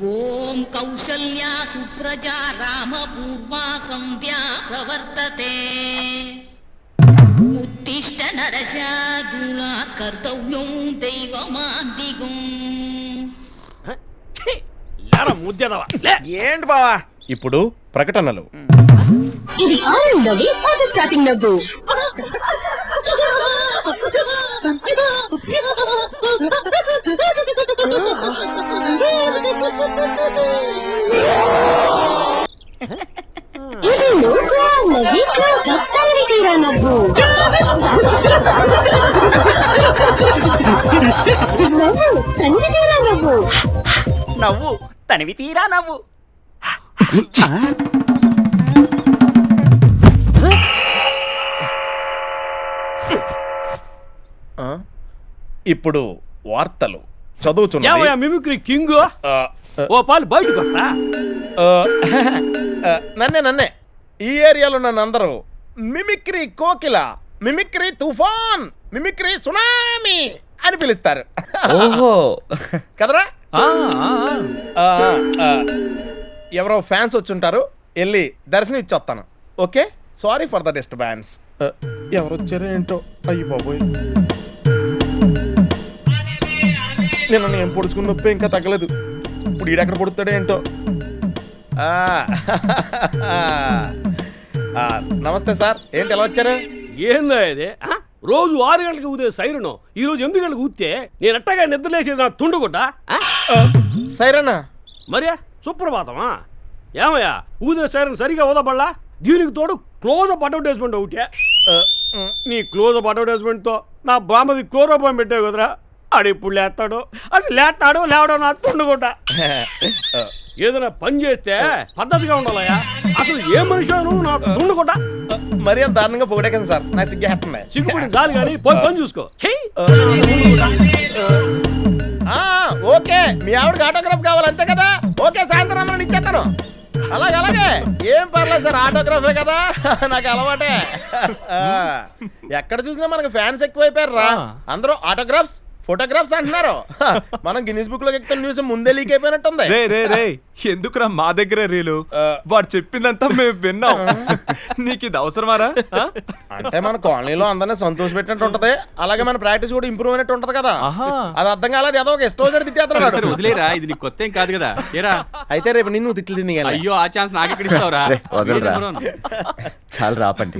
ఓం కౌసల్యా సుప్రజా రామపూర్వా సంధ్యా ప్రవర్తతే ఉత్తిష్ట నరశార్దూలా కర్తవ్యం దైవమాదిగం. ఏంటి బావా ఇప్పుడు ప్రకటనలు. ఇది ఆనందవి ఆటో స్టార్టింగ్ నవ్వు. ఇది నూకు నవ్వి తల్లి తీరా నవ్వు. నవ్వు తల్లి తీరా నవ్వు. నవ్వు తనివి తీరా నవ్వు. ఇప్పుడు వార్తలు చదువుతున్నా. మిమిక్రీ కింగ్ ఓ పాలు బయటకు వస్తా. నన్నే ఈ ఏరియాలో నన్ను అందరూ మిమిక్రీ కోకిల, మిమిక్రీ తుఫాన్, మిమిక్రీ సునామీ అని పిలుస్తారు. ఓహో కదరా? ఆ, ఆ, ఎవరో ఫ్యాన్స్ వచ్చుంటారు, వెళ్ళి దర్శనం ఇచ్చొస్తాను. Okay, sorry for the disturbance. ఎవరు వచ్చారో ఏంటో, అయ్యి బాబోయ్. నిన్న నేను పొడుచుకున్న నొప్పి ఇంకా తగ్గలేదు. ఇప్పుడు ఈడెక్కడ పొడుతాడో ఏంటో. నమస్తే సార్, ఏంటి ఎలా వచ్చారు? ఏందా ఇది? రోజు 6 గంటలకు ఊదే సైరను ఈ రోజు 8 గంటలకు ఊతే నేను అట్టగా నిద్రలేసేది నా తుండుగుడ్డ. సైరనా? మరే సుప్రభాతమా? ఏమయ్యా ఊదే సైరన్ సరిగా ఊదబడలా? దీనికి తోడు క్లోజప్ అడ్వర్టైజ్మెంట్ ఒకటే. నీ క్లోజప్ అడ్వర్టైజ్మెంట్తో నా బామ్మది క్లోరోపాన్ పెట్టావు కదరా. ఆడు ఇప్పుడు లేస్తాడు, అసలు లేస్తాడు లేవడం నా తుండుగుడ్డ. ఏదైనా పని చేస్తే పద్ధతిగా ఉండాలయ్యా. అసలు ఏ మనిషి నా తుండుగుడ్డ? మరి అంత దారుణంగా పొగడేకండి సార్, నాకు సిగ్గేస్తుంది. సిగ్గుపడి చాలు కానీ పోయి పని చూసుకో. ఓకే, మీ ఆవిడకి ఆటోగ్రాఫ్ కావాలి అంతే కదా? ఓకే, సాయంత్రం ఇచ్చేస్తాను. అలాగే ఏం పర్లేదు సార్, ఆటోగ్రాఫే కదా, నాకు అలవాటే. ఎక్కడ చూసినా మనకు ఫ్యాన్స్ ఎక్కువైపోయారు రా. అందరూ ఆటోగ్రాఫ్స్, ఫోటోగ్రాఫ్స్ అంటున్నారు. మనం గిన్నిస్ బుక్ లో ఎక్కుతున్న న్యూస్ ముందే లీక్ అయిపోయినట్టుంది. రే ఎందుకురా మా దగ్గర రీలు? వాడు చెప్పిందంతా మేము విన్నాం. నీకు ఇది అవసరమారా? అంటే మన కాలనీలో అందరినీ సంతోష పెట్టినట్టు ఉంటది, అలాగే మన ప్రాక్టీస్ కూడా ఇంప్రూవ్ అయినట్టు ఉంటది కదా. అది అర్థం కాలేదు, ఏదో ఒక ఇష్టం తిట్టేస్తున్నాడు. వదిలేరా, ఇది నీకు కొత్త ఏం కాదు కదా. ఏరా అయితే రేపు నిన్ను తిట్లు తిని. అయ్యో, ఆ ఛాన్స్ నాకు ఇక్కడ ఇస్తావురా? చాలా రాపండి.